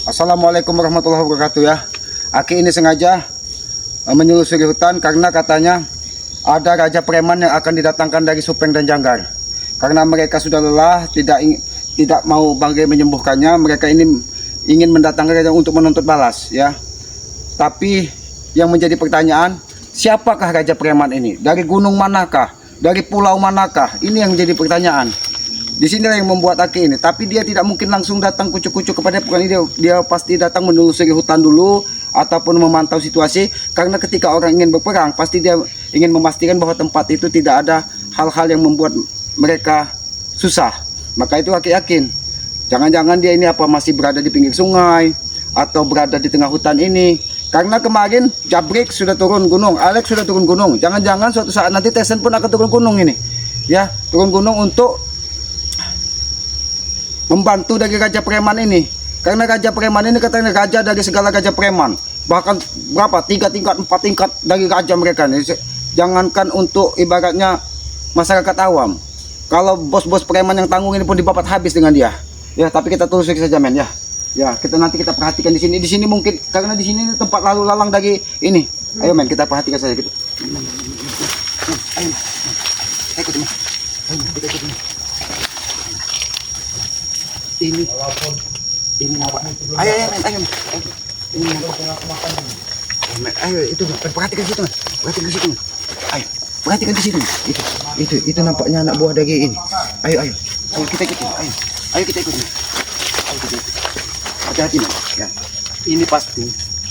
Assalamualaikum warahmatullahi wabarakatuh ya. Aki ini sengaja menyelusuri hutan karena katanya ada raja preman yang akan didatangkan dari Supeng dan Janggar. Karena mereka sudah lelah, tidak mau Banggai menyembuhkannya, mereka ini ingin mendatangkan raja untuk menuntut balas ya. Tapi yang menjadi pertanyaan, siapakah raja preman ini? Dari gunung manakah? Dari pulau manakah? Ini yang menjadi pertanyaan. Di sini yang membuat Aki ini, tapi dia tidak mungkin langsung datang kucuk-kucuk kepada bukan ini, dia pasti datang menelusuri hutan dulu ataupun memantau situasi, karena ketika orang ingin berperang pasti dia ingin memastikan bahwa tempat itu tidak ada hal-hal yang membuat mereka susah. Maka itu Aki yakin jangan-jangan dia ini apa masih berada di pinggir sungai atau berada di tengah hutan ini, karena kemarin Jabrik sudah turun gunung, Alex sudah turun gunung, jangan-jangan suatu saat nanti Tesen pun akan turun gunung ini ya, turun gunung untuk membantu dari raja preman ini. Karena raja preman ini katanya raja dari segala raja preman, bahkan berapa 3 tingkat 4 tingkat dari raja mereka ini. Jangankan untuk ibaratnya masyarakat awam, kalau bos-bos preman yang tanggung ini pun dibabat habis dengan dia ya. Tapi kita telusuri saja men ya. Ya kita nanti kita perhatikan di sini mungkin karena di sini tempat lalu lalang dari ini. Ayo men kita perhatikan saja gitu. Ayo ikut men. Ayo kita ikut men. Ini apa? Ayo men. Ini ayo itu perhatikan situ men. Perhatikan situ men. Ayo perhatikan di situ. Itu nampaknya anak buah dari ini. Ayo kita ikut. Ayo kita ikut. Hati-hati men ya. Ini pasti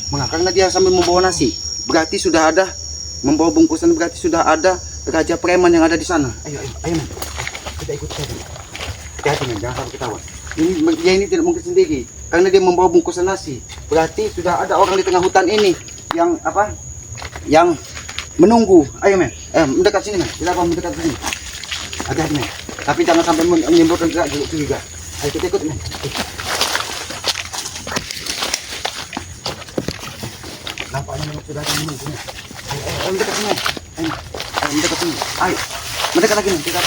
karena dia sambil membawa nasi, berarti sudah ada membawa bungkusan, berarti sudah ada raja preman yang ada di sana. Ayo men. Kita ikut saja. Hati-hati men, jangan sampai ketahuan. Dia ini tidak mungkin sendiri karena dia membawa bungkusan nasi, berarti sudah ada orang di tengah hutan ini yang apa? Yang menunggu. Ayo men, mendekat sini men. Kita mendekat sini. Hati-hati men. Tapi jangan sampai menimbulkan curiga. Ayo kita ikut men. Nampaknya memang sudah ada menunggu men. Ayo mendekat sini men. Ayo mendekat sini. Ayo mendekat lagi men. Kita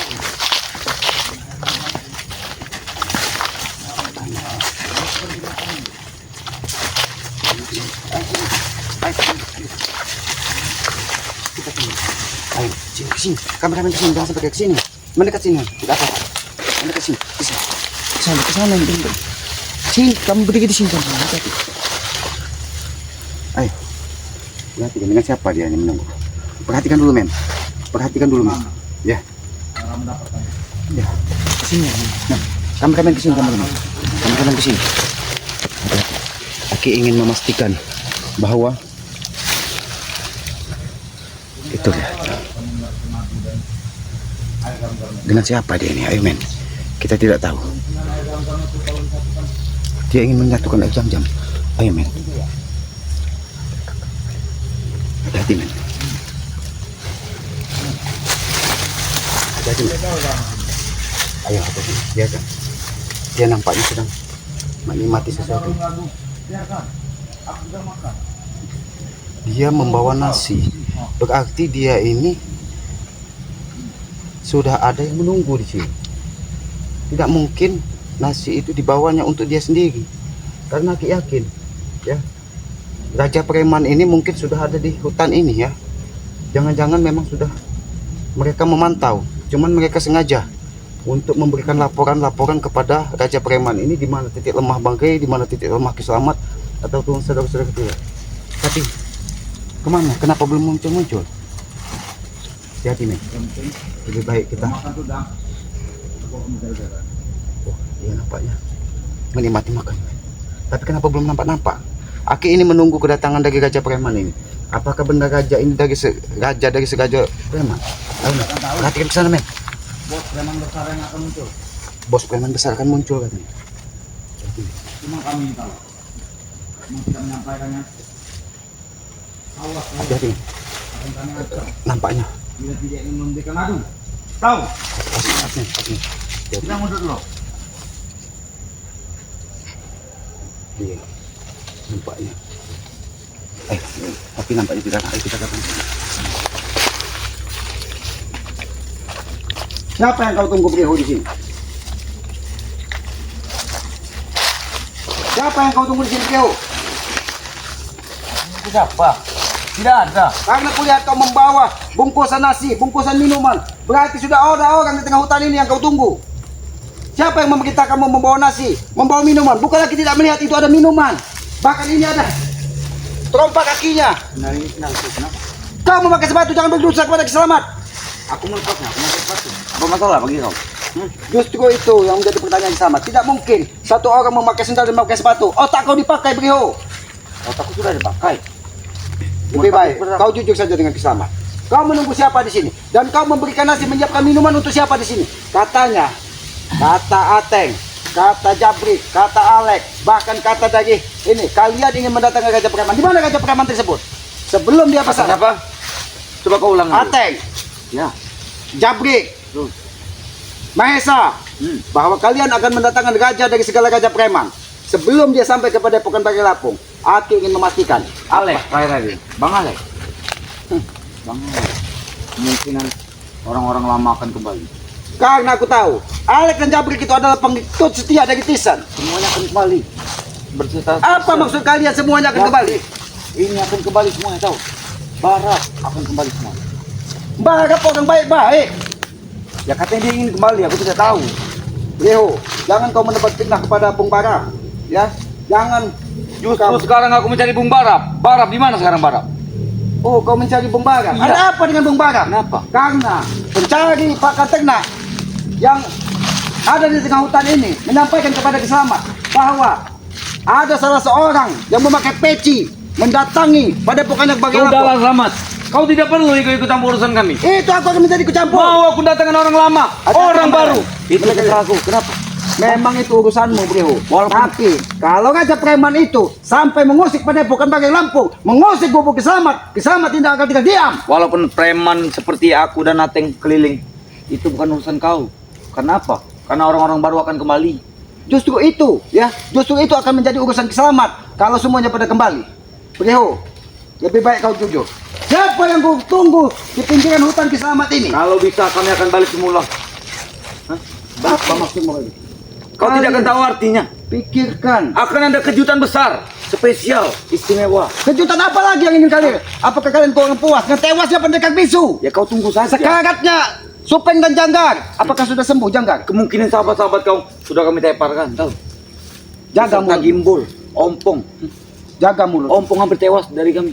ayo sini, kameramen kesini, jangan sampai ke sini, mendekat sini, tidak apa-apa, mendekat sini, ke sana, sini, kamu berdiri di sini, hati-hati. Ayo, lihat dengan siapa dia ini menunggu. Perhatikan dulu men, ya, kesini, nah, kameramen kesini, kameramen kesini. Aki ingin memastikan bahwa itu ya. Dengan siapa dia ini? Ayo men, kita tidak tahu. Dia ingin menyatukan jam-jam. Ayo men, hati-hati men. Hati-hati men. Ayo hati-hati. Dia nampaknya sedang menikmati sesuatu. Dia membawa nasi, berarti dia ini sudah ada yang menunggu di sini. Tidak mungkin nasi itu dibawanya untuk dia sendiri, karena Aki yakin ya, raja preman ini mungkin sudah ada di hutan ini ya. Jangan-jangan memang sudah mereka memantau, cuman mereka sengaja untuk memberikan laporan kepada raja preman ini di mana titik lemah Banggai, di mana titik lemah Kiselamat atau tuan saudara-saudara kita. Tapi kemana? Kenapa belum muncul? Hati-hati nih. Lebih baik kita. Oh, dia nampaknya menikmati makan. Tapi kenapa belum nampak? Aki ini menunggu kedatangan dari raja preman ini. Apakah benar raja ini dari segaja preman? Ayo, perhatikan ke sana men. Bos preman besar yang akan muncul. Bos preman besar akan muncul katanya. Cuma kami tahu. Cuma tidak menyampaikannya. Awas. Hati-hati. Nampaknya. Bila tidak ingin memberikan adu. Tahu. Asli. Kita mundur dulu. Iya. Nampaknya. Tapi nampaknya tidak. Ayo kita datang. Siapa yang kau tunggu beliau di sini? Siapa yang kau tunggu di sini, Brio? Itu siapa? Tidak ada. Karena kulihat kau membawa bungkusan nasi, bungkusan minuman. Berarti sudah ada orang di tengah hutan ini yang kau tunggu. Siapa yang memerintah kamu membawa nasi, membawa minuman? Bukan lagi tidak melihat itu ada minuman. Bahkan ini ada trompa kakinya. Nah ini kenapa? Kau memakai sepatu, jangan berdosa kepada Kiselamat. Aku melepasnya, aku memakai sepatu. Apa masalah bagi kau? Justru itu yang menjadi pertanyaan Kiselamat. Tidak mungkin satu orang memakai sendal dan memakai sepatu. Otak kau dipakai, Brio. Otakku sudah dipakai. Lebih baik, kau jujur saja dengan Kiselamat. Kau menunggu siapa di sini? Dan kau memberikan nasi, menyiapkan minuman untuk siapa di sini? Katanya, kata Ateng, kata Jabrik, kata Alek, bahkan kata dari ini, kalian ingin mendatangkan Gajah Preman. Di mana Gajah Preman tersebut? Sebelum dia pesan. Apa? Coba kau ulang. Ateng, Ya. Jabrik, Terus. Mahesa, bahwa kalian akan mendatangkan gajah dari segala gajah preman. Sebelum dia sampai kepada Pokan Bagi Lapung, aku ingin memastikan. Alek, terakhir lagi. Bang Alek. Bang Alek. Kemungkinan orang-orang lama akan kembali. Karena aku tahu, Alek dan Jabrik itu adalah pengikut setia dari Tisan. Semuanya akan kembali. Bercerita. Apa maksud kalian semuanya akan kembali? Ini akan kembali semuanya tahu. Barat akan kembali semua. Barak orang baik-baik. Ya katanya dia ingin kembali, aku tidak tahu. Leo, jangan kau mendapat fitnah kepada Bung Barak. Ya, jangan. Justru sekarang aku mencari Bung Barap. Barap di mana sekarang Barap? Oh, kau mencari Bung Barak. Iya. Ada apa dengan Bung Barak? Kenapa? Karena pencari Pakan Ternak yang ada di tengah hutan ini menyampaikan kepada Kiselamat bahwa ada salah seorang yang memakai peci mendatangi pada Pokan Bagi Lapung. Sudahlah Selamat. Kau tidak perlu ikut campur urusan kami. Itu aku akan menjadi kucampur. Mau aku datangkan orang lama, orang baru. Itu terserah aku. Kenapa? Memang itu urusanmu, Bro. Walaupun- Tapi kalau Gajah Preman itu sampai mengusik Padepokan Bagi Lampung, mengusik Bubuk Kiselamat, Kiselamat tidak akan tinggal diam. Walaupun preman seperti aku dan Ateng keliling, itu bukan urusan kau. Kenapa? Karena orang-orang baru akan kembali. Justru itu, ya, justru itu akan menjadi urusan Kiselamat kalau semuanya pada kembali. Bro, lebih baik kau jujur. Siapa yang kau tunggu di pinggiran hutan Kiselamat ini? Kalau bisa kami akan balik semula. Apa maksudmu ini? Kau tidak akan tahu artinya. Pikirkan. Akan ada kejutan besar, spesial, istimewa. Kejutan apa lagi yang ingin kalian? Apakah kalian kurang puas dengan tewasnya pendekar bisu? Ya kau tunggu saja. Sekaratnya Supeng dan Janggar. Apakah sudah sembuh Janggar? Kemungkinan sahabat-sahabat kau sudah kami teparkan, tahu? Jaga Serta mulut. Gimbol, Ompong. Jaga mulut. Ompong hampir tewas dari kami.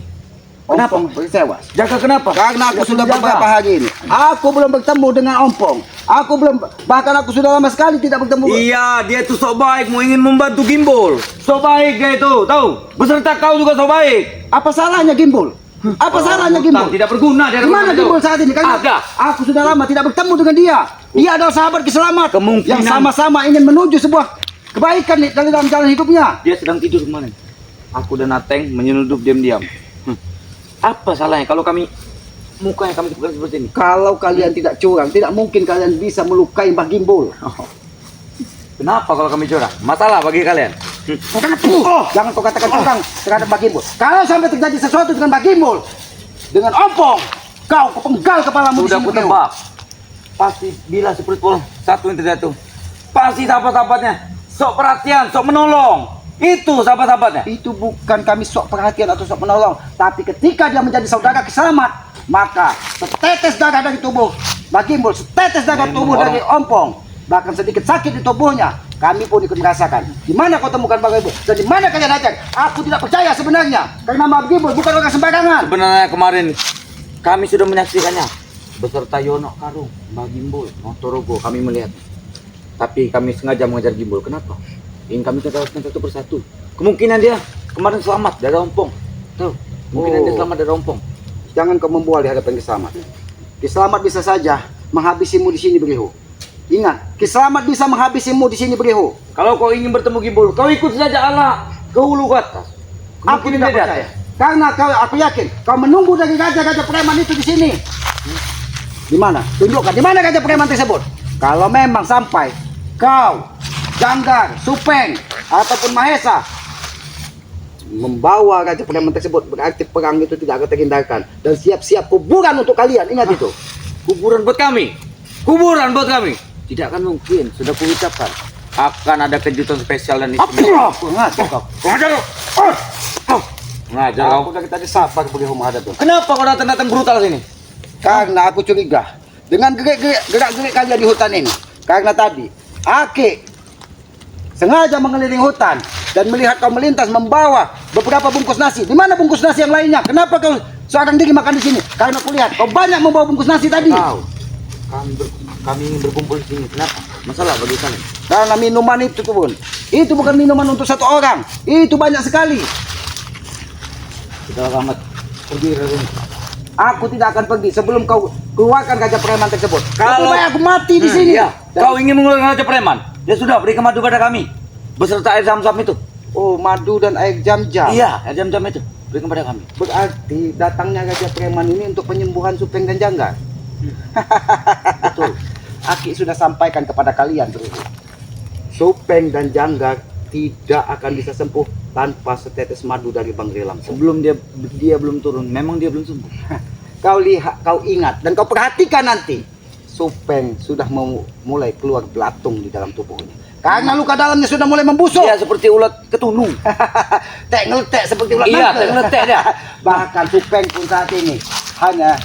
Kenapa? Ompong tewas. Jaga kenapa? Karena aku Ya, sudah jaga. beberapa hari ini. Aku belum bertemu dengan Ompong. Aku belum, bahkan aku sudah lama sekali tidak bertemu. Iya, dia itu sok baik, mau ingin membantu Gimbol. Sok baik dia itu, tahu? Beserta kau juga sok baik. Apa salahnya Gimbol? Apa salahnya Gimbol? Tidak berguna dia. Di mana Gimbol saat ini? Karena Ada. aku sudah lama tidak bertemu dengan dia. Dia adalah sahabat Kiselamat Kemungkinan- yang sama-sama ingin menuju sebuah kebaikan dalam jalan hidupnya. Dia sedang tidur kemarin. Aku dan Ateng menyeludup diam-diam. Apa salahnya kalau kami mukanya kami seperti ini? Kalau kalian tidak curang, tidak mungkin kalian bisa melukai Mbah Gimbol. Kenapa kalau kami curang? Masalah bagi kalian? Jangan kau katakan curang terhadap Mbah Gimbol. Kalau sampai terjadi sesuatu dengan Mbah Gimbol, dengan Ompong, kau kepenggal kepalamu di Sudah sini, aku Bro. tebak. Pasti bila seperti satu yang terjatuh. Pasti sahabat-sahabatnya sok perhatian, sok menolong. Itu sahabat-sahabatnya. Itu bukan kami sok perhatian atau sok menolong, tapi ketika dia menjadi saudara Kiselamat, maka setetes darah dari tubuh Mbah Gimbol, setetes darah Memang tubuh orang- dari Ompong, bahkan sedikit sakit di tubuhnya, kami pun ikut merasakan. Di mana kau temukan Mbah Gimbol? Dan di mana kalian ajak? Aku tidak percaya sebenarnya, karena Mbah Gimbol bukan orang sembarangan. Sebenarnya kemarin kami sudah menyaksikannya beserta Yono Karung, Mbah Gimbol, Motorogo kami melihat. Tapi kami sengaja mengejar Gimbol. Kenapa? Ingin kami terawatkan satu persatu. Kemungkinan dia kemarin selamat dari Ompong. Tuh, kemungkinan dia selamat dari Ompong. Jangan kau membual di hadapan Kiselamat. Kiselamat bisa saja menghabisimu di sini, Berihu. Ingat, Kiselamat bisa menghabisimu di sini, Berihu. Kalau kau ingin bertemu Gimbol, kau ikut saja Allah ke hulu ke atas. Aku Kemungkinan tidak dia percaya. datang. Karena aku yakin kau menunggu dari gajah-gajah preman itu di sini. Di mana? Tunjukkan di mana gajah preman tersebut. Kalau memang sampai kau, Janggar, Supeng, ataupun Mahesa membawa gajah preman tersebut, berarti perang itu tidak akan terhindarkan. Dan siap-siap kuburan untuk kalian. Ingat itu. Kuburan buat kami. Kuburan buat kami. Tidak akan mungkin, sudah kuucapkan. akan ada kejutan spesial dan istimewa. Ngajar kau. Ngajar Aku kau. dari tadi sabar beliau menghadap tuh. Kenapa kau datang brutal sini? Karena aku curiga dengan gerak-gerik kalian di hutan ini. Karena tadi Aki sengaja mengelilingi hutan dan melihat kau melintas membawa beberapa bungkus nasi. Di mana bungkus nasi yang lainnya? Kenapa kau seorang diri makan di sini? Karena aku lihat kau banyak membawa bungkus nasi tadi. Kami ingin berkumpul di sini. Kenapa? Masalah bagi kalian? Karena minuman itu tuh Bun, itu bukan minuman untuk satu orang. Itu banyak sekali. Sudah amat pergi dari sini. Aku tidak akan pergi sebelum kau keluarkan gajah preman tersebut. Kalau- Lebih baik aku mati di sini. Iya. Kau ingin mengeluarkan Raja Preman? Ya sudah, berikan madu pada kami beserta air zam-zam itu. Oh, madu dan air jam-jam. Iya, air zam-zam itu berikan pada kami. Berarti datangnya gajah preman ini untuk penyembuhan Supeng dan Janggar. Betul. Aki sudah sampaikan kepada kalian bro. Supeng dan Janggar tidak akan bisa sembuh tanpa setetes madu dari Bang Rilam. Sebelum dia belum turun, memang dia belum sembuh. Kau lihat, kau ingat dan kau perhatikan nanti. Supeng sudah mulai keluar belatung di dalam tubuhnya. Karena luka dalamnya sudah mulai membusuk. Dia seperti ulat ketunung. Tek ngeletek seperti ulat Iya, nangka. tek ngeletek dia. Bahkan Supeng pun saat ini hanya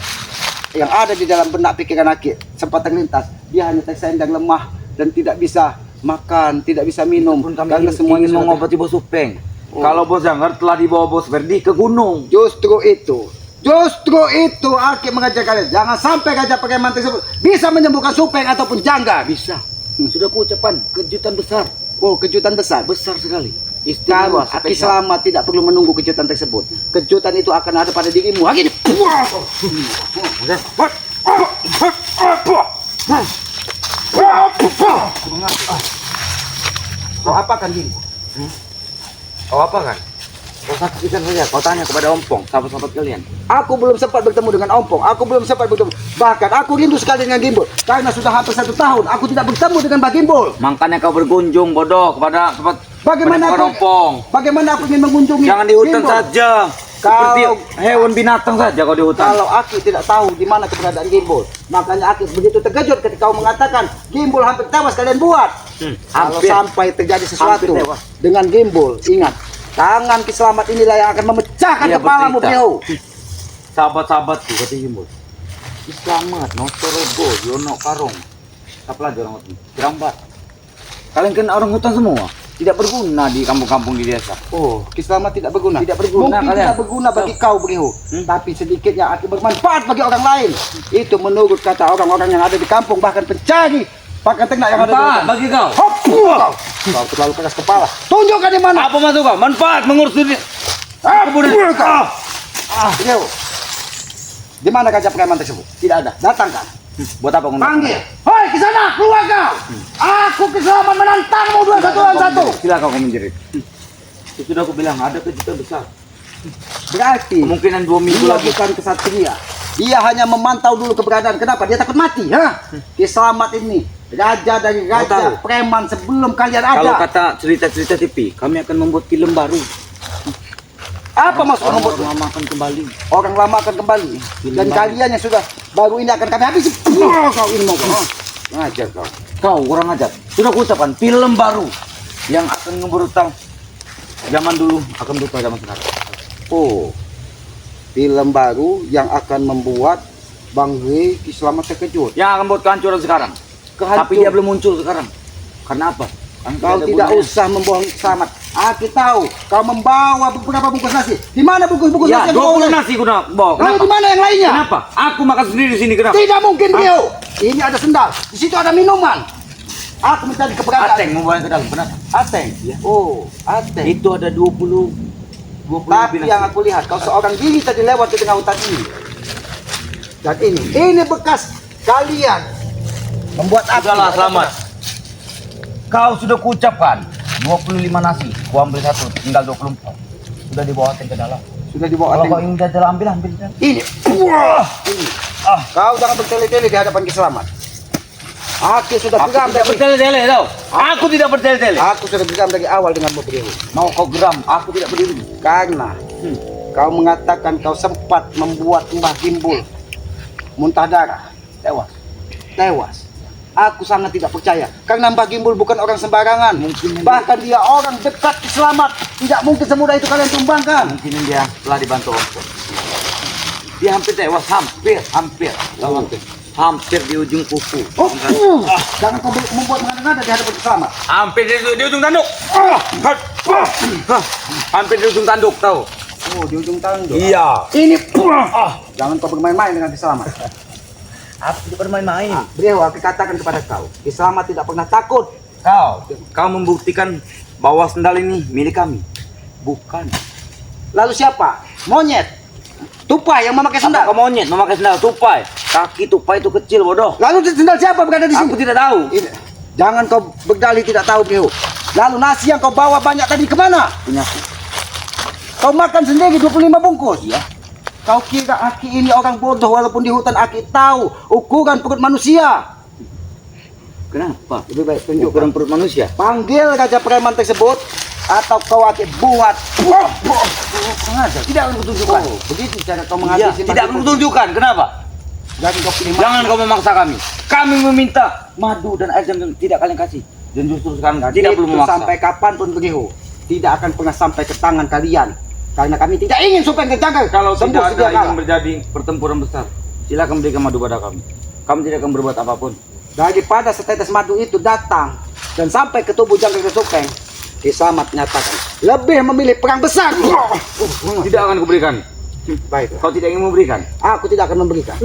yang ada di dalam benak pikiran Aki sempat terlintas. Dia hanya tersendang lemah dan tidak bisa makan, tidak bisa minum. Pun kami Karena ingin semuanya sudah mengobati Bos Supeng. Oh. Kalau Bos Janggar telah dibawa Bos Verdi ke gunung. Justru itu Aki mengajar kalian. Jangan sampai gajah preman tersebut bisa menyembuhkan Supeng ataupun Janggar. Bisa. Sudah kuucapkan kejutan besar. Oh, kejutan besar. Besar sekali. Kalau Istimewa, Aki spesial. selamat tidak perlu menunggu kejutan tersebut. Kejutan itu akan ada pada dirimu. Aki. Kau apakan dirimu? Kau apa kan? Kau saksikan saja. Kau tanya kepada Ompong, sahabat-sahabat kalian. Aku belum sempat bertemu dengan Ompong. Aku belum sempat bertemu. Bahkan aku rindu sekali dengan Gimbul. Karena sudah hampir 1 tahun aku tidak bertemu dengan Mbak Gimbul. Makanya kau berkunjung bodoh kepada Bagaimana kepada aku, Ompong. bagaimana aku ingin mengunjungi Jangan di hutan Gimbul? saja. Seperti hewan binatang saja kau di hutan. Kalau Aki tidak tahu di mana keberadaan Gimbul, makanya Aki begitu terkejut ketika kau mengatakan Gimbul hampir tewas kalian buat. Kalau hampir. sampai terjadi sesuatu Hampir tewas. dengan Gimbul, ingat, tangan Ki Selamat inilah yang akan memecahkan Dia kepalamu, bercerita. beliau. Sahabat-sahabatku kata Himbul. Selamat, Notorogo, Yono Karong. Apa lagi orang hutan? Kirambat. Kalian kan orang hutan semua. Tidak berguna di kampung-kampung di desa. Oh, Ki Selamat tidak berguna. Tidak berguna Mungkin kalian. tidak berguna bagi kau, beliau. Tapi sedikitnya Aki bermanfaat bagi orang lain. Itu menurut kata orang-orang yang ada di kampung, bahkan pencari pakan ternak yang ada di Manfaat hutan. bagi kau. Hop, kau terlalu keras kepala. Tunjukkan di mana. Apa maksud kau? Manfaat mengurus dunia. Beliau. Di mana gajah preman tersebut? Tidak ada. Datangkan. Buat apa kau? Panggil. Hoi, ke sana, keluar kau. Aku Ki Selamat menantangmu 2 lawan 1. Silakan kau menjerit. Sudah aku bilang ada kejutan besar. Berarti Kemungkinan 2 minggu dia lagi. bukan kesatria. Dia hanya memantau dulu keberadaan. Kenapa? Dia takut mati, ha? Ki Selamat ini raja dari Kau raja tahu? preman sebelum kalian Kalau ada. kata cerita-cerita TV, kami akan membuat film baru. Apa maksud membuat Orang lama akan kembali. orang lama akan kembali dan baru. kalian yang sudah baru ini akan kami habisi. Kau ini mau kau. Ngajar kau. Kau kurang ajar. Sudah kuucapkan film baru yang akan ngeberutang zaman dulu akan berubah zaman sekarang. Oh, film baru yang akan membuat Bang Rey Ki Selamat terkejut. Yang akan buat kehancuran sekarang. Tapi dia belum muncul sekarang. Karena apa? Kan Kau ada tidak gunanya. usah membohong Ki Selamat. Aku tahu kau membawa beberapa bungkus nasi. Di mana bungkus-bungkus Ya, nasi yang kau 20 oleh? nasi guna bawa. Lalu di mana yang lainnya? Kenapa? Aku makan sendiri di sini kenapa? Tidak mungkin beliau. Ini ada sendal. Di situ ada minuman. Aku mencari keberadaan. Ateng membawa ke dalam. Kenapa? Ateng. Ya. Oh, Ateng. Itu ada 20 Tapi lebih yang nasi. aku lihat, kau seorang diri tadi lewat di tengah hutan ini. Dan ini bekas kalian membuat api. Sudahlah, selamat. Kau sudah kuucapkan 25 nasi. Ku ambil 1, tinggal 24. Sudah dibawa Ateng ke dalam. Sudah dibawa Kalau kau Ateng. ingin jajal ambil ambil. Ini. Wah, ini. Kau jangan bertele-tele di hadapan Ki Selamat. Aku sudah Aku geram tidak dari bertele-tele tau. Aku tidak bertele-tele. Aku sudah geram dari awal denganmu beliau. Mau kau geram, aku tidak berdiri. Karena kau mengatakan kau sempat membuat Mbah Gimbul muntah darah, Tewas. tewas. Aku sangat tidak percaya. Karena Mbah Gimbul bukan orang sembarangan. Mungkin Bahkan dia orang dekat Ki Slamet. Tidak mungkin semudah itu kalian tumbangkan. Mungkin dia telah dibantu Ompong. Dia hampir tewas, hampir. Hampir di ujung kuku. Jangan kau membuat mengada-ngada di hadapan Ki Slamet. Hampir di ujung tanduk. Hampir di ujung tanduk, tahu? Oh, di ujung tanduk. Iya. Ini jangan kau bermain-main dengan Ki Slamet. Aku tidak bermain-main. Beliau aku katakan kepada kau, Ki Slamet tidak pernah takut. Kau membuktikan bahwa sendal ini milik kami. Bukan. Lalu siapa? Monyet. Tupai yang memakai Apa sendal. kau monyet memakai sendal tupai? Kaki tupai itu kecil, bodoh. Lalu sendal siapa berada di sini? Aku tidak tahu. Jangan kau berdalih tidak tahu, beliau. Lalu nasi yang kau bawa banyak tadi kemana? Punya aku. Kau makan sendiri 25 bungkus. Ya. Kau kira Aki ini orang bodoh walaupun di hutan Aki tahu ukuran perut manusia. Kenapa? Lebih baik tunjukkan. Ukuran perut manusia. Panggil Raja Preman tersebut atau kau Aki buat. Tidak akan kutunjukkan. Begitu cara kau Iya, menghabisi. tidak perlu tunjukkan. Kenapa? Jangan kau pilih Jangan kau memaksa kami. Kami meminta madu dan air zam-zam tidak kalian kasih. Dan justru sekarang tidak perlu memaksa. Sampai kapanpun beliau tidak akan pernah sampai ke tangan kalian. Karena kami tidak ingin supaya terjaga. Kalau sembuh tidak sedia ada kala. yang terjadi pertempuran besar, silakan berikan madu pada kami. Kami tidak akan berbuat apapun. Daripada setetes madu itu datang dan sampai ke tubuh Jangkar Kesupeng, Ki Slamet nyatakan lebih memilih perang besar. Tidak akan kuberikan. Baik, Kau tidak ingin memberikan? aku tidak akan memberikan.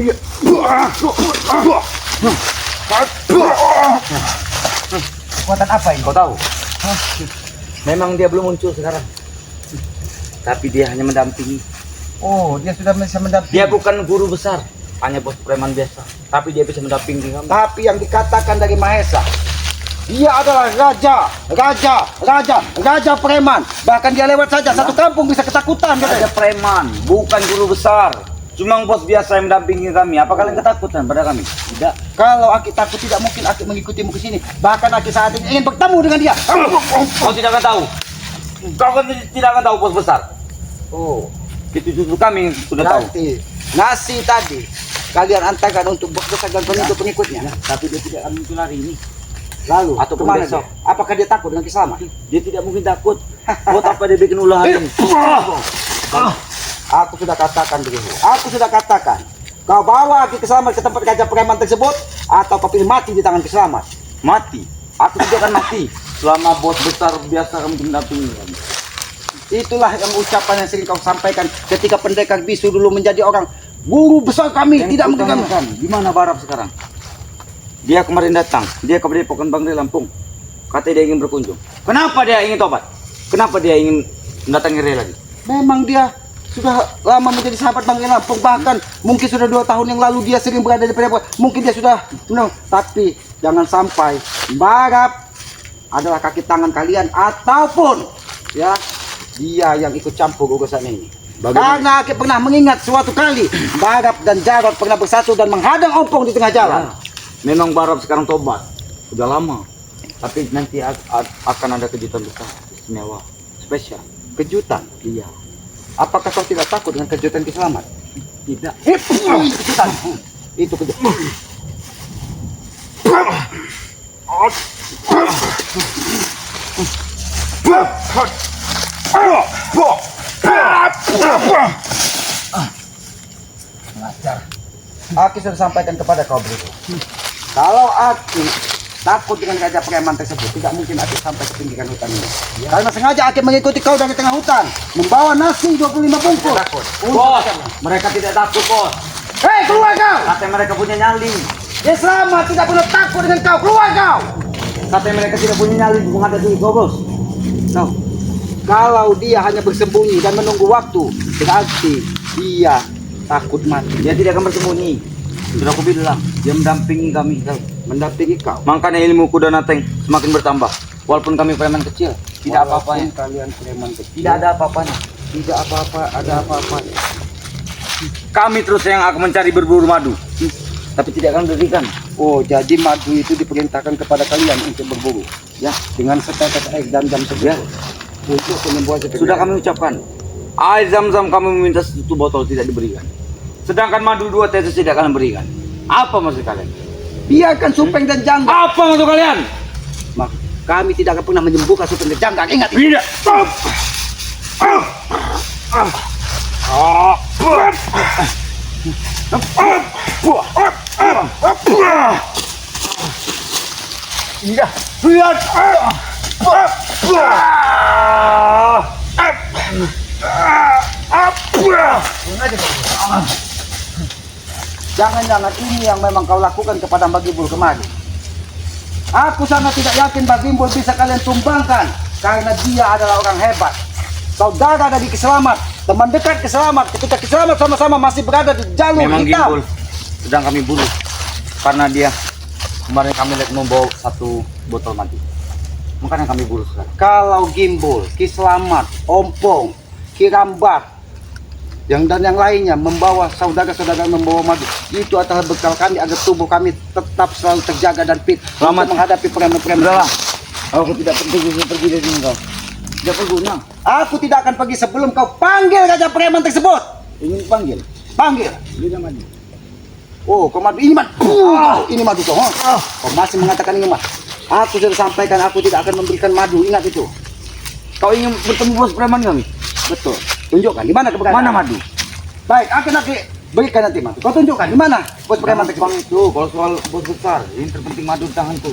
Kekuatan apa ini? Kau tahu? Memang dia belum muncul sekarang. Tapi dia hanya mendampingi. Oh, dia sudah bisa mendampingi. Dia bukan guru besar, hanya bos preman biasa. Tapi dia bisa mendampingi kamu. Tapi yang dikatakan dari Mahesa, dia adalah raja preman. Bahkan dia lewat saja satu kampung bisa ketakutan. Ada preman, bukan guru besar. Cuma bos biasa yang mendampingi kami. Apa kalian ketakutan pada kami? Tidak. Kalau Aki takut tidak mungkin Aki mengikutimu ke sini. Bahkan Aki saat ini ingin bertemu dengan dia. Kau tidak akan tahu. Kau kan tidak akan tahu bos besar. Oh, Itu justru kami yang sudah tahu. berarti nasi tadi kalian antarkan untuk bos besar dan pengikut-pengikutnya. Tapi dia tidak akan muncul hari ini. Lalu Atau kemana besok. dia? Apakah dia takut dengan Ki Slamet? Dia tidak mungkin takut. Buat apa dia bikin ulah hari ini? Aku sudah katakan begitu. Aku sudah katakan. Kau bawa Ki Slamet ke tempat raja preman tersebut atau kau pilih mati di tangan Ki Slamet. Mati. Aku tidak akan mati. Selama bos besar biasa kami mendampingi kami. Itulah yang ucapan yang sering kau sampaikan ketika pendekar bisu dulu menjadi orang guru besar kami. Tidak mungkin kami. kami. Di mana Barab sekarang? Dia kemarin datang. Dia ke Padepokan Bangli Lampung. Katanya dia ingin berkunjung. Kenapa dia ingin tobat? Kenapa dia ingin mendatangi Rey lagi? Memang dia sudah lama menjadi sahabat Bang Lampung. Bahkan mungkin sudah 2 tahun yang lalu dia sering berada di Padepokan. Mungkin dia sudah tapi jangan sampai Barab adalah kaki tangan kalian ataupun ya dia yang ikut campur urusan ini. Karena Aki pernah mengingat suatu kali Barab dan Jarot pernah bersatu dan menghadang Ompong di tengah jalan. Ya. Memang Barab sekarang tobat. Sudah lama. Tapi nanti akan ada kejutan besar, istimewa, spesial. Kejutan. Iya. Apakah kau tidak takut dengan kejutan Ki Slamet? Tidak. Kejutan. Itu kejutan. Aki sudah sampaikan kepada kau berikut. Kalau Aki takut dengan raja preman tersebut, tidak mungkin Aki sampai ke pinggiran hutan ini. Karena sengaja Aki mengikuti kau dari tengah hutan, membawa nasi 25 bungkus. Bos, mereka tidak takut, bos. Hei, keluar kau! Katanya mereka punya nyali. Dia selama tidak pernah takut dengan kau, keluar kau! Katanya mereka tidak punya nyali menghadapi kau, bos. Tahu, kalau dia hanya bersembunyi dan menunggu waktu, berarti dia takut mati. Dia tidak akan bersembunyi. Sudah aku bilang, dia mendampingi kami. Mendampingi kau. Makanya ilmu kuda nateng semakin bertambah. Walaupun kami preman kecil, tidak apa-apanya. Walaupun kalian preman kecil, Tidak ada apa-apanya. tidak apa-apa, ada apa-apa. Kami terus yang akan mencari berburu madu. Tapi tidak akan berikan. Oh, jadi madu itu diperintahkan kepada kalian untuk berburu. Ya, Dengan setetes air zam-zam ya. tersebut. Untuk penyembuhan seperti Sudah kami ucapkan. Air zam-zam kami meminta 1 botol tidak diberikan. Sedangkan madu 2 tetes tidak akan berikan. Apa maksud kalian? Biarkan Supeng dan Janggar. Apa maksud kalian? Kami tidak akan pernah menyembuhkan Supeng dan Janggar. Ingat. Tidak. Iya. Lihat. Jangan-jangan ini yang memang kau lakukan kepada Mbak Gimbul kemarin. Aku sangat tidak yakin Mbak Gimbul bisa kalian tumbangkan karena dia adalah orang hebat. Saudara dari Kiselamat, teman dekat Kiselamat. Ketika Kiselamat sama-sama masih berada di jalur Memang hitam. Gimbul sedang kami bunuh karena dia kemarin kami lihat membawa 1 botol mati. Makanya kami bunuh sekarang. Kalau Gimbul, Kiselamat, Ompong, Kirambat, dan yang lainnya membawa saudara-saudara membawa madu, itu adalah bekal kami agar tubuh kami tetap selalu terjaga dan fit Selamat. untuk menghadapi preman-preman. Udahlah. Aku tidak penting pergi dari sini kau. Tidak berguna. Aku tidak akan pergi sebelum kau panggil Raja Preman tersebut. Ingin panggil. Panggil. Dia madu. Oh, kau madu ini madu. Ini madu kau. Kau masih mengatakan ini madu. Aku sudah sampaikan aku tidak akan memberikan madu. Ingat itu. Kau ingin bertemu bos preman kami? Betul. Tunjukkan di mana keberadaan. Mana madu? Baik, akan aku berikan nanti madu. Kau tunjukkan di mana bos preman tersebut. Bang itu, kalau soal bos besar, yang terpenting madu di tanganku.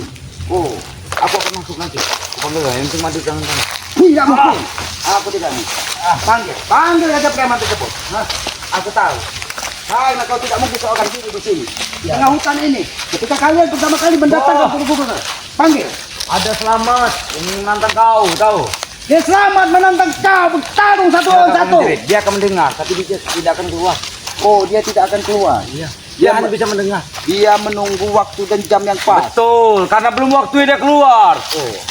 Oh, Aku akan masuk nanti. Aku panggil lah, yang penting madu di tangan kamu. tidak mungkin. Aku tidak mungkin. Panggil Raja Preman tersebut. Aku tahu. Karena kau tidak mungkin seorang diri di sini. Di tengah hutan ini. Ketika kalian pertama kali mendatangkan guru-guru. Panggil. Ada Selamat yang menantang kau, tahu? Dia selamat menantang kau bertarung satu lawan satu. Dia akan mendengar, tapi dia tidak akan keluar. Oh, dia tidak akan keluar. Iya. Dia hanya bisa mendengar. Dia menunggu waktu dan jam yang pas. Betul, karena belum waktunya dia keluar.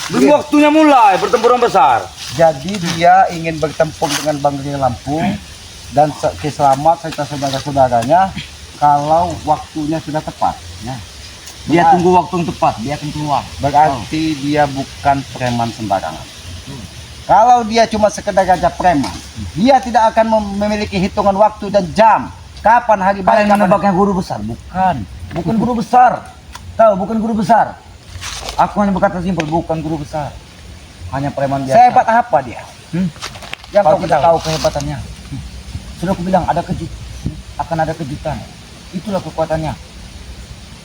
Belum Iya. waktunya mulai pertempuran besar. Jadi dia ingin bertempur dengan Bang Giri Lampung dan Kiselamat serta saudara-saudaranya kalau waktunya sudah tepat. Ya. Dia Benar. tunggu waktu yang tepat, dia akan keluar. Berarti dia bukan preman sembarangan. Kalau dia cuma sekedar raja preman, dia tidak akan memiliki hitungan waktu dan jam. Kapan hari baik, Kalian kapan menebaknya guru besar? Bukan guru besar. Tahu, bukan guru besar. Aku hanya berkata simpel, bukan guru besar. Hanya preman biasa. sehebat apa dia? Yang Kau kau tidak tahu. tahu kehebatannya. Sudah aku bilang ada akan ada kejutan. Itulah kekuatannya.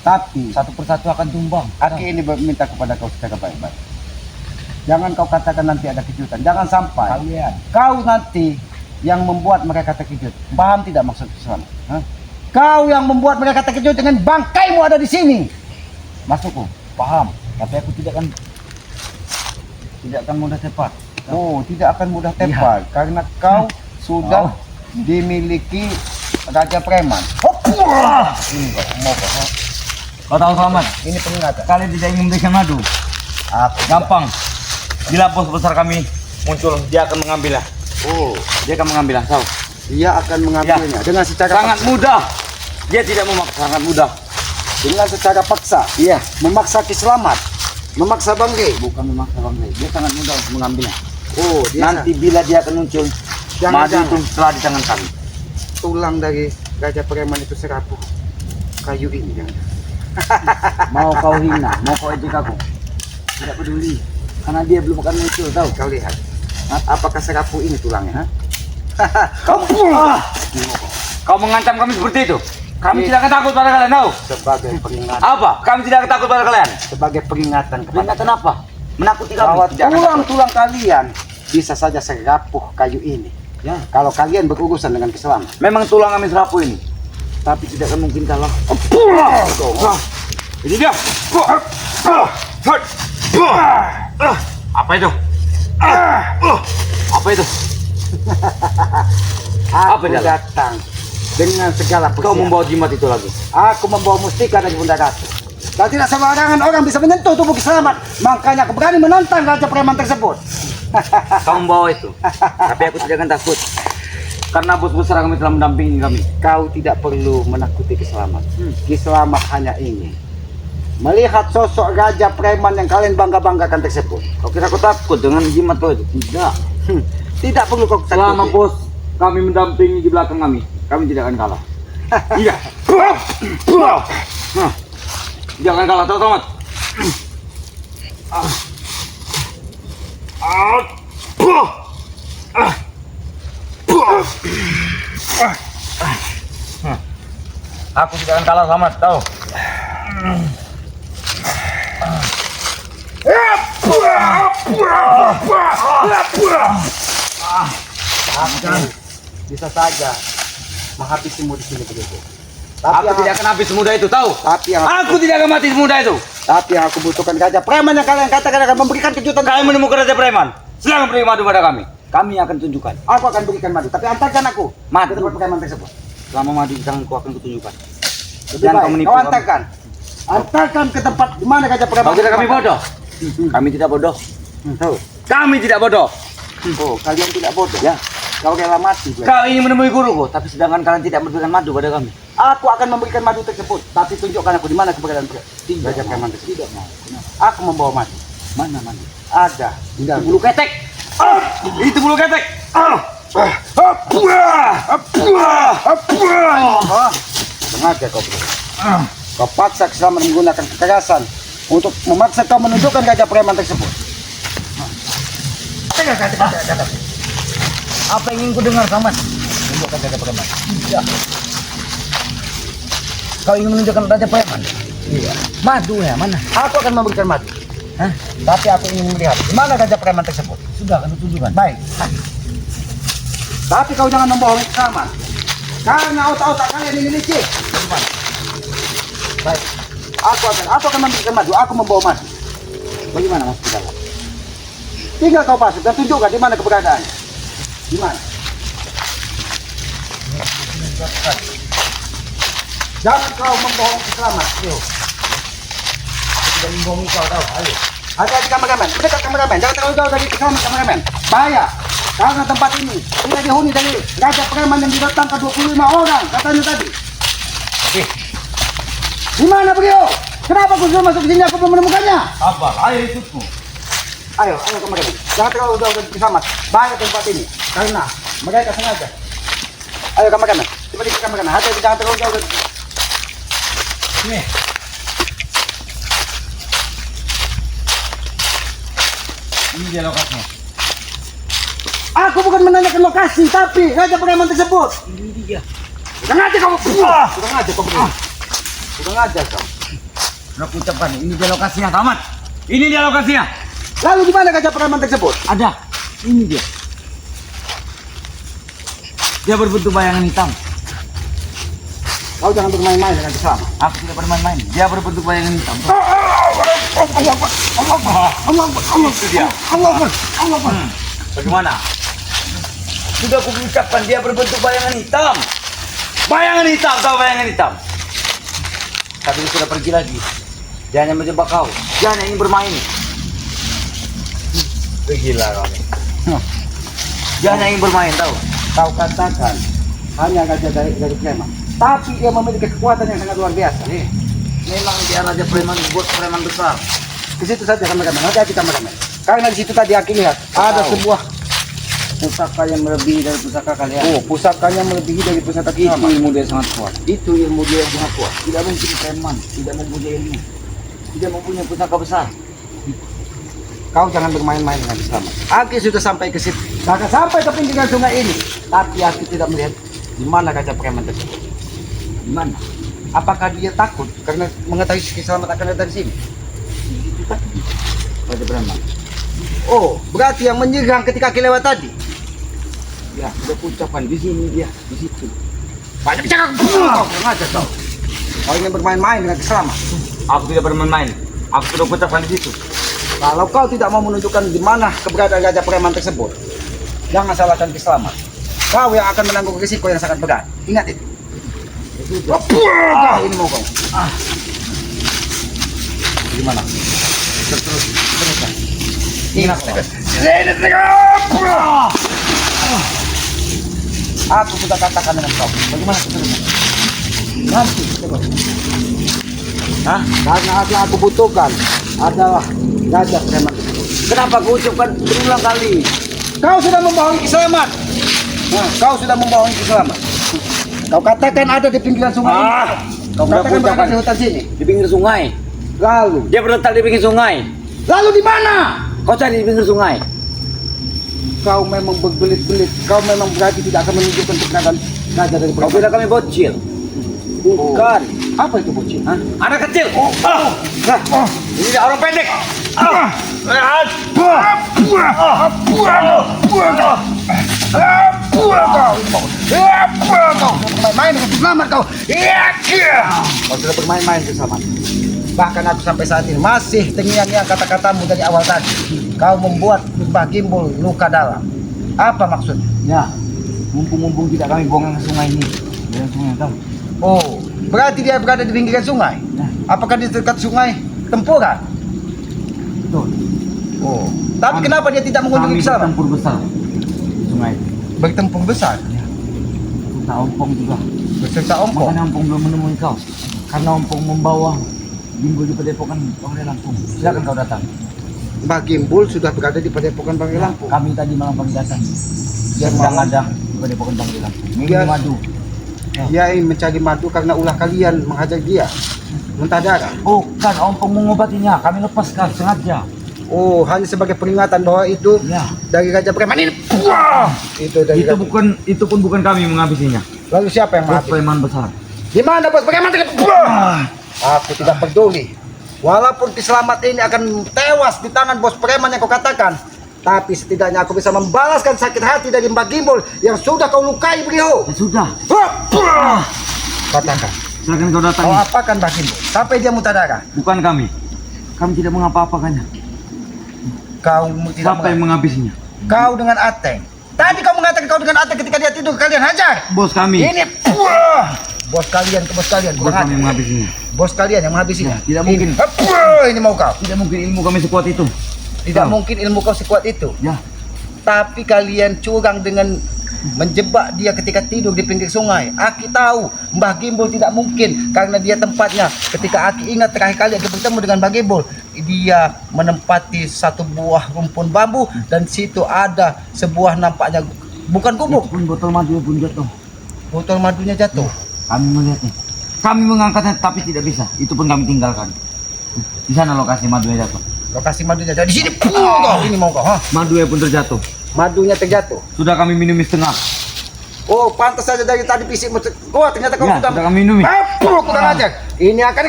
Tapi Satu persatu akan tumbang. Aki ini meminta kepada kau secara baik-baik. Jangan kau katakan nanti ada kejutan. Jangan sampai Kalian. kau nanti yang membuat mereka terkejut. Paham tidak maksud sana? Kau yang membuat mereka terkejut dengan bangkaimu ada di sini. Masukku, paham. Tapi aku tidak akan mudah tepat. Oh, tidak akan mudah tepat karena kau sudah dimiliki raja preman. Ini kau mau kau. Kau tahu Selamat? Ini pengingatan. Kalian tidak ingin memberikan madu. Gampang. Bila bos besar kami muncul, dia akan mengambilnya. Oh, Dia akan mengambilnya, tahu? dia akan mengambilnya dengan secara Sangat paksa. mudah. Dia tidak memaksa, sangat mudah. Dengan secara paksa. Iya. Memaksa Kiselamat, memaksa Bangge. Bukan memaksa Bang Rey. Dia sangat mudah untuk mengambilnya. Oh, dia Nanti bila dia akan muncul, madu itu telah di tangan kami. tulang dari raja preman itu serapuh kayu ini kan. Mau kau hina, mau kau ejek aku, tidak peduli. Karena dia belum akan muncul, tahu? Kau lihat, apakah serapuh ini tulangnya? Kau mengancam kami seperti itu. Kami tidak akan takut pada kalian, tahu? Sebagai peringatan, Apa? Kami tidak akan takut pada kalian. sebagai peringatan kepada Peringatan apa? Menakuti bahwa kami. Tidak akan takut. tulang-tulang kalian bisa saja serapuh kayu ini. Ya. Kalau kalian berurusan dengan Kiselamat. Memang tulang kami serapu ini, tapi tidak akan mungkin kalah. Ini dia. Apa itu? Apa itu? Aku dia? datang dengan segala Kau persiapan. membawa jimat itu lagi. Aku membawa mustika dari Bunda Ratu. Dan tidak sembarangan orang bisa menyentuh tubuh Kiselamat. Makanya aku berani menantang raja preman tersebut. Kau membawa itu, tapi aku tidak akan takut. Karena bos besar kami telah mendampingi kami. Kau tidak perlu menakuti Kiselamat. Kiselamat hanya ingin melihat sosok raja preman yang kalian bangga-banggakan tersebut. Kau kira aku takut dengan jimat kau itu? Tidak. Tidak perlu kau Selama takuti. bos kami mendampingi di belakang kami tidak akan kalah. Iya. Jangan kalah tahu tamat. Aku tidak akan kalah Tamat, tahu. Bisa saja menghabisimu di sini begitu. Aku tidak akan habis semudah itu, tahu? Tapi yang Aku tidak akan mati semudah itu. Tapi yang aku butuhkan Raja Preman yang kalian katakan akan memberikan kejutan. Kalian menemukan Raja Preman. Silakan beri madu pada kami. Kami akan tunjukkan. Aku akan berikan madu, tapi antarkan aku Madu. ke tempat preman tersebut. Selama madu di tanganku akan kutunjukkan. Lebih Jangan baik, kau menipu kau kami. antarkan. Antarkan ke tempat di mana Raja Preman. Kau tidak kami bodoh. Kami tidak bodoh. Tahu? Kami tidak bodoh. Oh, kalian tidak bodoh. Ya. Kau rela mati. Gue. Kau ingin menemui guruku, tapi sedangkan kalian tidak memberikan madu pada kami. Aku akan memberikan madu tersebut, tapi tunjukkan aku di mana keberadaan Raja Preman tersebut. Tidak mau. Aku membawa madu. Mana madu? Ada. Tinggal Bulu ketek. Itu bulu ketek. Sengaja kau bro. Kau paksa Keslamat menggunakan kekerasan untuk memaksa kau menunjukkan Raja Preman tersebut. Apa yang ingin ku dengar, Tamat? Menunjukkan Raja Preman. Iya. Kau ingin menunjukkan Raja Preman? Iya. Madu ya, mana? Aku akan memberikan madu. Hah? Tapi aku ingin melihat di mana Raja Preman tersebut. Sudah akan tunjukkan. Baik. Tapi kau jangan membohongi Keslamat. Karena otak-otak kalian ini licik. Baik. Aku akan memberikan madu. Aku membawa madu. Bagaimana Mas Bidala? Tinggal kau masuk dan tunjukkan di mana keberadaannya. Di mana? Jangan kau membohongi Keslamat. Ayo. Tidak membohongi kau, tahu? Ayo. Hati-hati kameramen. Dekat kameramen. Jangan terlalu jauh dari Keslamat kameramen. Bahaya. Karena tempat ini tidak dihuni dari Raja Preman yang didatangkan 25 orang katanya tadi. Di mana beliau? Kenapa aku sudah masuk ke sini aku belum menemukannya? Apa? Ayo ikutku. Ayo kameramen. Jangan terlalu jauh dari Keslamat. Bahaya tempat ini. Karena mereka sengaja. Ayo kameramen. Coba di kameramen. Hati-hati jangan terlalu jauh dari. Nih. Ini dia lokasinya. Aku bukan menanyakan lokasi, tapi Raja Preman tersebut. Ini dia. Sengaja kamu. Sengaja kau berdua. Sengaja kau. Aku ucapkan, ini dia lokasinya, Tamat. Ini dia lokasinya. Lalu di mana Raja Preman tersebut? Ada. Ini dia. Dia berbentuk bayangan hitam. Kau jangan bermain-main dengan Keslamat. Aku tidak bermain-main. Dia berbentuk bayangan hitam. Itu dia. Bagaimana? Sudah aku ucapkan dia berbentuk bayangan hitam. Bayangan hitam, tahu bayangan hitam. Tapi dia sudah pergi lagi. Dia hanya menjebak kau. Dia hanya ingin bermain. Gila kamu. Dia hanya ingin bermain, tahu. Kau katakan hanya Raja dari Preman. Tapi dia memiliki kekuatan yang sangat luar biasa. Nih, memang dia Raja Preman, bos preman besar. Ke situ saja kameramen. Hati-hati kameramen. Karena di situ tadi aku lihat ada Tahu. sebuah Pusaka yang melebihi dari pusaka kalian. pusakanya melebihi dari pusaka Itu Keslamat. ilmu dia sangat kuat. Itu ilmu dia yang sangat kuat. Tidak mungkin preman, tidak mempunyai ilmu, tidak mempunyai pusaka besar. Kau jangan bermain-main dengan Keslamat. Aku sudah sampai ke situ. Bahkan sampai ke pinggiran sungai ini. Tapi aku tidak melihat di mana Raja Preman tersebut. Di mana? Apakah dia takut karena mengetahui Keslamat akan datang di sini? Raja Preman. Oh, berarti yang menyerang ketika aku lewat tadi. Ya, sudah kuucapkan di sini dia, di situ. Banyak cakap. Kau sengaja kau. Kau ingin bermain-main dengan Keslamat. Aku tidak bermain-main. Aku sudah kuucapkan di situ. Kalau kau tidak mau menunjukkan di mana keberadaan Raja Preman tersebut, jangan salahkan Keslamat. Kau yang akan menanggung risiko yang sangat berat. Ingat itu. Kau ini mau kau. Gimana? Teruskan. Ingat. Aku sudah katakan dengan kau. Bagaimana seterusnya? Nanti. Coba. Hah? Karena yang aku butuhkan adalah Raja Preman. Kenapa kau ucapkan berulang kali? Kau sudah membohongi Keslamat. Nah, kau sudah membohongi Keslamat. Kau katakan ada di pinggiran sungai ini. Kau Sudah katakan berada kuucapkan di hutan sini. di pinggir sungai. Lalu Dia berletak di pinggir sungai. Lalu di mana? Kau cari di pinggir sungai. Kau memang berbelit-belit. Kau memang berarti tidak akan menunjukkan kebenaran raja dari Kau Brahma. bilang kami bocil. Bukan. Apa itu bocil? Hah? Anak kecil. Ini dia orang pendek. Main-main dengan selamat kau. Kau sudah bermain-main bersama. Bahkan aku sampai saat ini masih terngiang-ngiang kata-katamu dari awal tadi. Kau membuat Mbah Gimbul luka dalam. Apa maksudnya? Ya, mumpung tidak kami buang ke sungai ini. Dalam sungai tahu. Oh, berarti dia berada di pinggiran sungai. Ya, Apakah di dekat sungai Tempuran? betul. Oh, tapi Kami- kenapa dia tidak mengunjungi Kami ke sana? bertempur besar di sungai. Bertempur besar, Tak ompong juga. beserta ompong. Makanya ompong belum menemui kau. Karena ompong membawa Gimbul di Padepokan Banggai Lampung. Silakan kau datang. Mbah Gimbul sudah berada di Padepokan Banggai Lampung. Kami tadi malam pagi datang. Dia Dia sedang malam- ada di Padepokan Banggai Lampung. Minum Dia- madu. Dia ingin mencari madu karena ulah kalian menghajar dia. Muntah darah. Bukan, ompong mengobatinya. Kami lepaskan sengaja. Oh, hanya sebagai peringatan bahwa itu Ya. dari Raja Preman ini. Wah! Itu dari Itu pun bukan kami menghabisinya. Lalu siapa yang Bos mati? preman besar. Di mana bos Preman? Aku tidak peduli. Walaupun Kiselamat ini akan tewas di tangan bos preman yang kau katakan, tapi setidaknya aku bisa membalaskan sakit hati dari Mbak Gimbul yang sudah kau lukai beliau. Ya sudah. Katakan, Silakan kau datang. kau apakan Mbak Gimbul sampai dia muntah darah? Bukan kami. Kami tidak mengapa-apakannya. Kau tidak Siapa yang menghabisinya? Kau dengan Ateng. Tadi kau mengatakan kau dengan Ateng ketika dia tidur kalian hajar. Bos kami. Ini bos kalian Bos kurang kami ajar. menghabisinya. Bos kalian yang menghabisinya. Ya, tidak mungkin. Ini mau kau. Tidak mungkin ilmu kami sekuat itu. Tidak Kau. mungkin ilmu kau sekuat itu. Ya. Tapi kalian curang dengan menjebak dia ketika tidur di pinggir sungai. Aki tahu Mbah Gimbul tidak mungkin karena dia tempatnya. Ketika Aki ingat terakhir kali Aki bertemu dengan Mbah Gimbul, dia menempati satu buah rumpun bambu dan situ ada sebuah nampaknya bukan Itu gubuk, pun botol madu pun jatuh. botol madunya jatuh. Kami melihatnya. Kami mengangkatnya tapi tidak bisa. Itu pun kami tinggalkan. Di sana lokasi madunya jatuh. Lokasi madunya jatuh di sini. Kau ini mau kau, ha? Madunya pun terjatuh. Madunya terjatuh. Sudah kami minum setengah. Oh, pantas saja dari tadi fisik kuat ternyata kau Ya, sudah kami minum. kurang ajar. Ini akan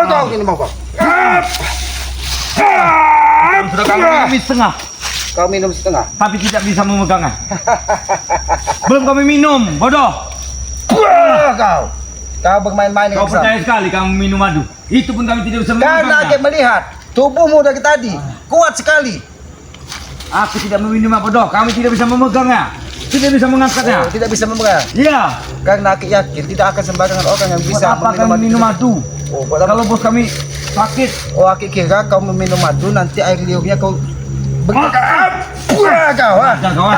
kau ini mau kau. Sudah kami minum setengah. Kau minum setengah. Tapi tidak bisa memegangnya. Belum kami minum, bodoh. Kau bermain-main Kau dengan Islam. percaya sekali kamu minum madu. Itu pun kami tidak bisa Karena Ake memegangnya. melihat tubuhmu dari tadi kuat sekali. Aku tidak meminum bodoh. Kami tidak bisa memegangnya. Tidak bisa mengangkatnya. Oh, tidak bisa memegang. Iya. Karena Ake yakin tidak akan sembarangan orang yang Buat bisa apa kami minum madu? Oh, buat apa? Kalau bos kami sakit. Oh, Ake kira kau meminum madu nanti air liurnya kau kau ha? Jangan kawan.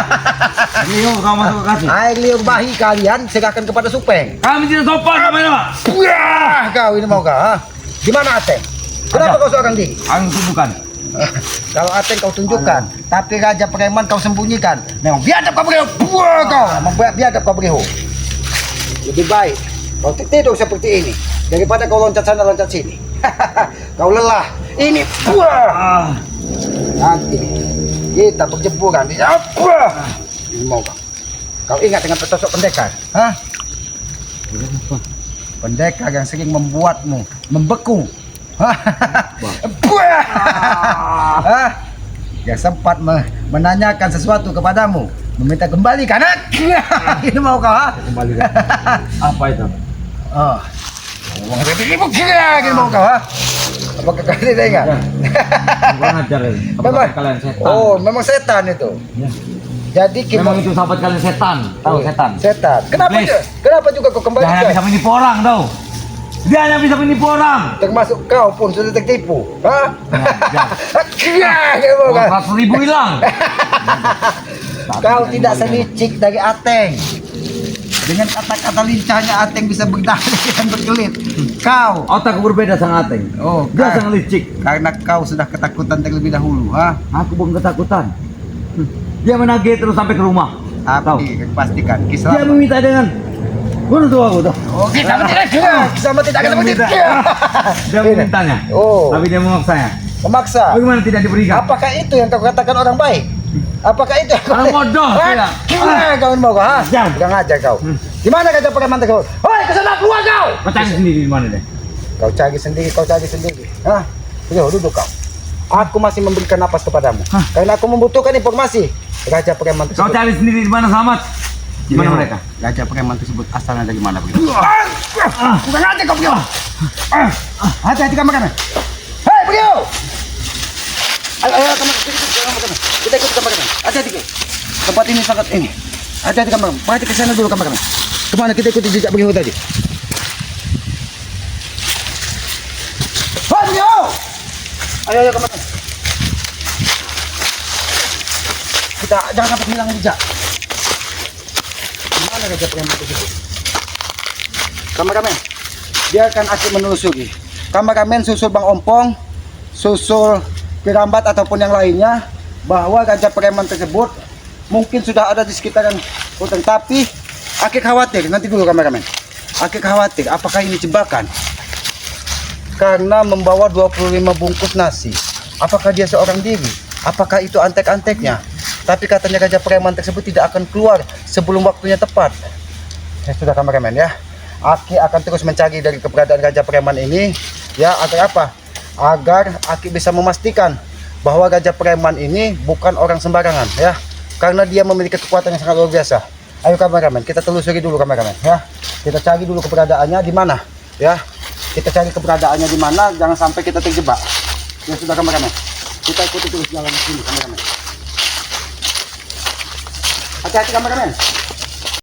Rio, kau masuk ke kasih. Air liur bahi kalian serahkan kepada Supeng. Kami tidak sopan sama Kau ini mau kau ha? Di mana Ateng? Kenapa Ada. kau seorang diri? Kami tunjukkan. Kalau Ateng kau tunjukkan, tapi Raja Preman kau sembunyikan. Memang biadab kau beriho. Memang biadab kau beriho. Lebih baik kau tidur seperti ini daripada kau loncat sana loncat sini. Kau lelah. Ini Ah, nanti kita berjeburan. Ini mau kau. Kau ingat dengan petosok pendekar? Hah? Pendekar yang sering membuatmu membeku. Hah? Yang sempat menanyakan sesuatu kepadamu, meminta kembali karena ini mau kau ha? kembali. Apa itu? Oh. Uang ini mau kau ha? Apakah kalian tidak ingat? Kurang ajar ini. Apakah Memang. kalian setan? Oh, memang setan itu. Ya. Jadi kita Memang itu sahabat kalian setan. Tahu setan? Setan. Kenapa Iblis. juga? Kenapa juga kau kembali? Dia hanya bisa menipu orang, tahu? Dia hanya bisa menipu orang. Termasuk kau pun sudah tertipu. Hah? Ya, Mau kau? 100.000 hilang. Kau tidak selicik dari Ateng. Dengan kata-kata lincahnya Ateng bisa berdalih dan berkelit. Kau, Otakku berbeda sama Ateng. oh, Dia sangat licik. karena kau sudah ketakutan terlebih dahulu, ha? Aku bukan ketakutan. Dia menagih terus sampai ke rumah. Tahu? Tapi pastikan Dia Kiselamat. meminta dengan Bunuh tuh aku tuh. Oh, kita tidak sama tidak akan Dia tidak. memintanya. Oh. Tapi dia memaksanya. Memaksa. Bagaimana tidak diberikan? Apakah itu yang kau katakan orang baik? Apakah itu? Orang bodoh, tidak. Gimana kau mau kau? Ha? Jam. Kurang ajar kau. Di mana gajah preman tersebut? Hoi, ke sana keluar kau. Kau cari sendiri di mana deh? Kau cari sendiri, kau cari sendiri. Hah? Yo, duduk kau. Aku masih memberikan napas kepadamu. Karena aku membutuhkan informasi. Gajah preman Kau tersebut. cari sendiri di mana Selamat? Di mana mereka? Gajah preman tersebut asalnya dari mana begitu? Bukan aja kau pergi. Hati-hati kamar kanan. Hei, pergi. Ayo, ayo, kamar kanan. Kita ikut kamar kanan. Hati-hati. Tempat ini sangat ini. Hati-hati kamar. Pergi ke sana dulu kamar kanan. Kemana kita ikuti jejak beliau tadi? Hei, beliau. Ayo, ayo kamar kanan. Kita jangan sampai hilang jejak. Mana gajah preman tersebut? Kameramen, biarkan aku menelusuri. Kameramen susul Bang Ompong, susul Pirambat ataupun yang lainnya bahwa gajah preman tersebut mungkin sudah ada di sekitaran hutan. Tapi aku khawatir, nanti dulu kameramen. Aku khawatir apakah ini jebakan? Karena membawa 25 bungkus nasi. Apakah dia seorang diri? Apakah itu antek-anteknya? Tapi katanya gajah preman tersebut tidak akan keluar sebelum waktunya tepat. Ya sudah kameramen ya. Aki akan terus mencari dari keberadaan gajah preman ini. Ya agar apa? Agar Aki bisa memastikan bahwa gajah preman ini bukan orang sembarangan ya. Karena dia memiliki kekuatan yang sangat luar biasa. Ayo kameramen, kita telusuri dulu kameramen ya. Kita cari dulu keberadaannya di mana ya. Kita cari keberadaannya di mana, jangan sampai kita terjebak. Ya sudah kameramen. Kita ikuti terus jalan sini kameramen. Hati-hati kameramen.